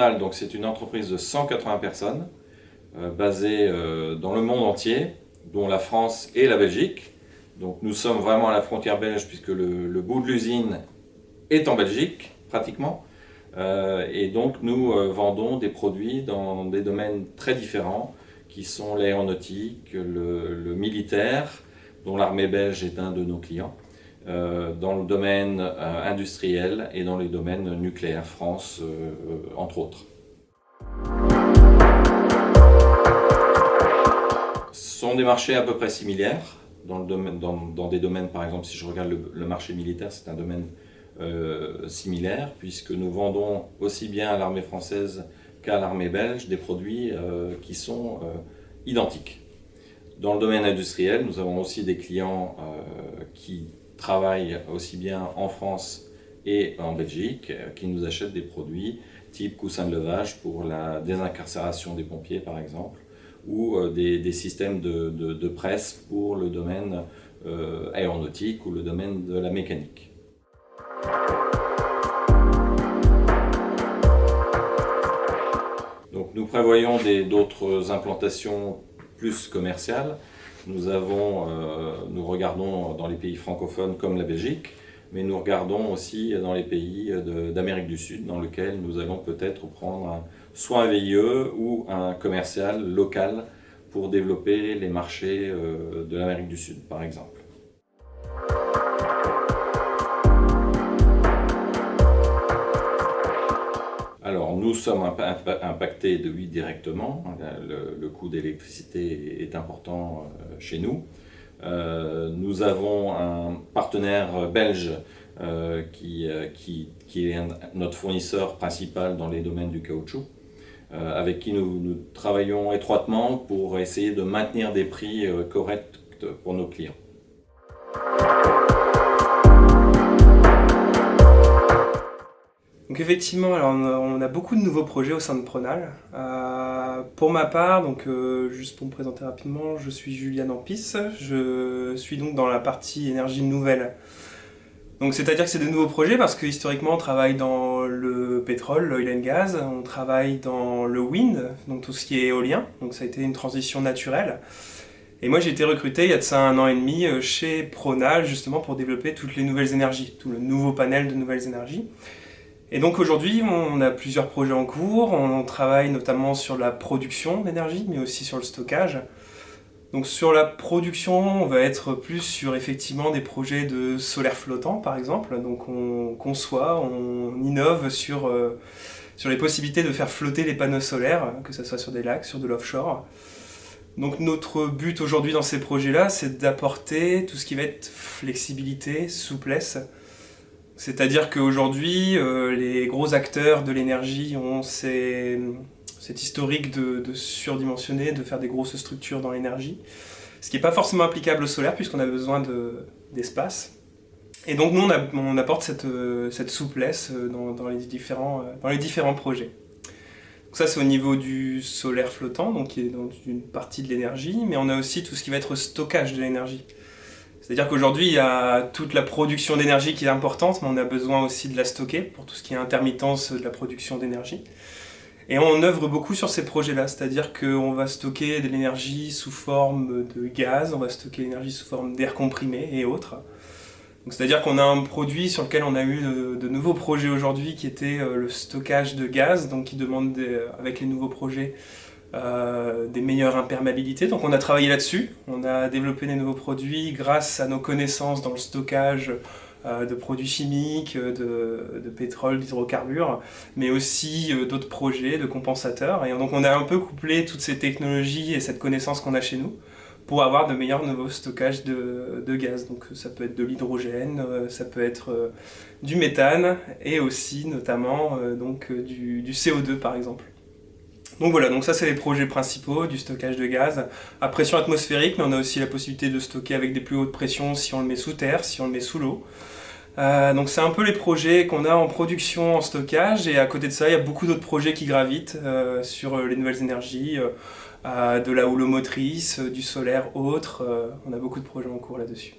Pronal, donc c'est une entreprise de 180 personnes basée dans le monde entier, dont la France et la Belgique. Donc nous sommes vraiment à la frontière belge puisque le bout de l'usine est en Belgique pratiquement. Et donc nous vendons des produits dans des domaines très différents qui sont l'aéronautique, le militaire, dont l'armée belge est un de nos clients, dans le domaine industriel et dans les domaines nucléaires, France entre autres. Ce sont des marchés à peu près similaires, dans des domaines, par exemple, si je regarde le marché militaire, c'est un domaine similaire, puisque nous vendons aussi bien à l'armée française qu'à l'armée belge des produits qui sont identiques. Dans le domaine industriel, nous avons aussi des clients qui travaillent aussi bien en France et en Belgique, qui nous achètent des produits type coussin de levage pour la désincarcération des pompiers par exemple, ou des systèmes de presse pour le domaine aéronautique ou le domaine de la mécanique. Donc nous prévoyons d'autres implantations plus commerciales. Nous regardons dans les pays francophones comme la Belgique, mais nous regardons aussi dans les pays d'Amérique du Sud, dans lesquels nous allons peut-être prendre soit un VIE ou un commercial local pour développer les marchés de l'Amérique du Sud, par exemple. Alors, nous sommes impactés de lui directement. Le coût d'électricité est important chez nous. Nous avons un partenaire belge qui est notre fournisseur principal dans les domaines du caoutchouc, avec qui nous travaillons étroitement pour essayer de maintenir des prix corrects pour nos clients. Donc effectivement, alors on a beaucoup de nouveaux projets au sein de Pronal. Pour ma part, donc juste pour me présenter rapidement, je suis Julian Ampis. Je suis donc dans la partie énergie nouvelle. Donc c'est-à-dire que c'est de nouveaux projets parce que historiquement on travaille dans le pétrole, l'oil and gas, on travaille dans le wind, donc tout ce qui est éolien. Donc ça a été une transition naturelle. Et moi j'ai été recruté il y a de ça 1 an et demi chez Pronal justement pour développer toutes les nouvelles énergies, tout le nouveau panel de nouvelles énergies. Et donc aujourd'hui, on a plusieurs projets en cours, on travaille notamment sur la production d'énergie, mais aussi sur le stockage. Donc sur la production, on va être plus sur effectivement des projets de solaire flottant par exemple. Donc on conçoit, on innove sur les possibilités de faire flotter les panneaux solaires, que ce soit sur des lacs, sur de l'offshore. Donc notre but aujourd'hui dans ces projets-là, c'est d'apporter tout ce qui va être flexibilité, souplesse. C'est-à-dire qu'aujourd'hui, les gros acteurs de l'énergie ont cet historique de surdimensionner, de faire des grosses structures dans l'énergie, ce qui n'est pas forcément applicable au solaire puisqu'on a besoin d'espace. Et donc nous, on apporte cette souplesse dans les différents projets. Donc ça, c'est au niveau du solaire flottant, donc qui est dans une partie de l'énergie, mais on a aussi tout ce qui va être stockage de l'énergie. C'est-à-dire qu'aujourd'hui, il y a toute la production d'énergie qui est importante, mais on a besoin aussi de la stocker pour tout ce qui est intermittence de la production d'énergie. Et on œuvre beaucoup sur ces projets-là, c'est-à-dire qu'on va stocker de l'énergie sous forme de gaz, on va stocker l'énergie sous forme d'air comprimé et autres. Donc, c'est-à-dire qu'on a un produit sur lequel on a eu de nouveaux projets aujourd'hui qui était le stockage de gaz, donc qui demande avec les nouveaux projets des meilleures imperméabilités. Donc on a travaillé là-dessus, on a développé des nouveaux produits grâce à nos connaissances dans le stockage de produits chimiques, de pétrole, d'hydrocarbures, mais aussi d'autres projets de compensateurs. Et donc on a un peu couplé toutes ces technologies et cette connaissance qu'on a chez nous pour avoir de meilleurs nouveaux stockages de gaz. Donc ça peut être de l'hydrogène, ça peut être du méthane et aussi notamment du CO2 par exemple. Donc voilà, donc ça c'est les projets principaux du stockage de gaz à pression atmosphérique, mais on a aussi la possibilité de stocker avec des plus hautes pressions si on le met sous terre, si on le met sous l'eau. Donc c'est un peu les projets qu'on a en production, en stockage, et à côté de ça il y a beaucoup d'autres projets qui gravitent sur les nouvelles énergies, de la houlomotrice, du solaire autre, on a beaucoup de projets en cours là-dessus.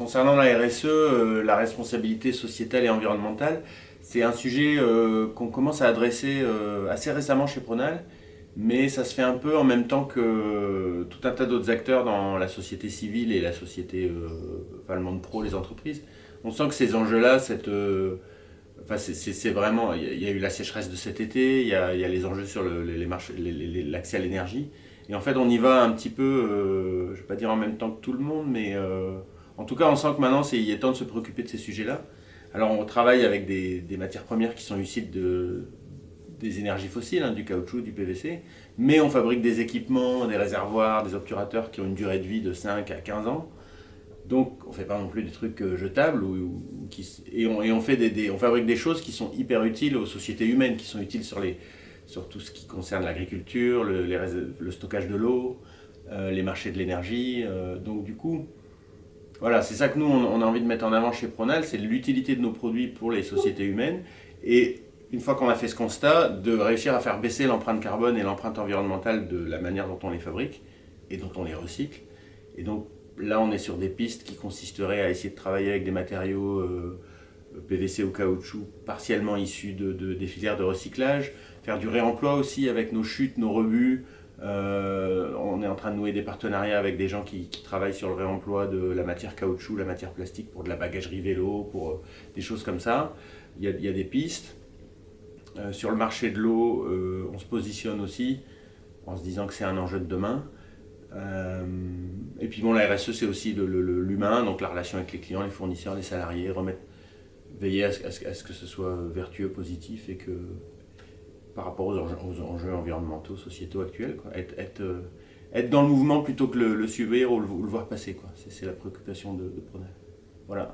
concernant la RSE, la responsabilité sociétale et environnementale, c'est un sujet qu'on commence à adresser assez récemment chez Pronal, mais ça se fait un peu en même temps que tout un tas d'autres acteurs dans la société civile et la société, enfin le monde pro, les entreprises. On sent que ces enjeux-là, enfin, c'est vraiment, il y a eu la sécheresse de cet été, il y a les enjeux sur les marchés, l'accès à l'énergie. Et en fait, on y va un petit peu, je ne vais pas dire en même temps que tout le monde, mais en tout cas, on sent que maintenant, il est temps de se préoccuper de ces sujets-là. Alors, on travaille avec des matières premières qui sont issues des énergies fossiles, du caoutchouc, du PVC, mais on fabrique des équipements, des réservoirs, des obturateurs qui ont une durée de vie de 5 à 15 ans. Donc, on ne fait pas non plus des trucs jetables, et on fabrique des choses qui sont hyper utiles aux sociétés humaines, qui sont utiles sur tout ce qui concerne l'agriculture, le stockage de l'eau, les marchés de l'énergie. Donc du coup, voilà, c'est ça que nous, on a envie de mettre en avant chez Pronal, c'est l'utilité de nos produits pour les sociétés humaines. Et une fois qu'on a fait ce constat, de réussir à faire baisser l'empreinte carbone et l'empreinte environnementale de la manière dont on les fabrique et dont on les recycle. Et donc là, on est sur des pistes qui consisteraient à essayer de travailler avec des matériaux PVC ou caoutchouc partiellement issus des filières de recyclage, faire du réemploi aussi avec nos chutes, nos rebuts. On est en train de nouer des partenariats avec des gens qui travaillent sur le réemploi de la matière caoutchouc, la matière plastique pour de la bagagerie vélo, pour des choses comme ça. Il y a des pistes. Sur le marché de l'eau, on se positionne aussi en se disant que c'est un enjeu de demain. Et puis bon, la RSE, c'est aussi l'humain, donc la relation avec les clients, les fournisseurs, les salariés, veiller à ce que ce soit vertueux, positif, et que par rapport aux enjeux environnementaux, sociétaux actuels, quoi, être dans le mouvement plutôt que le subir ou le voir passer, quoi. C'est la préoccupation de Pronal. Voilà.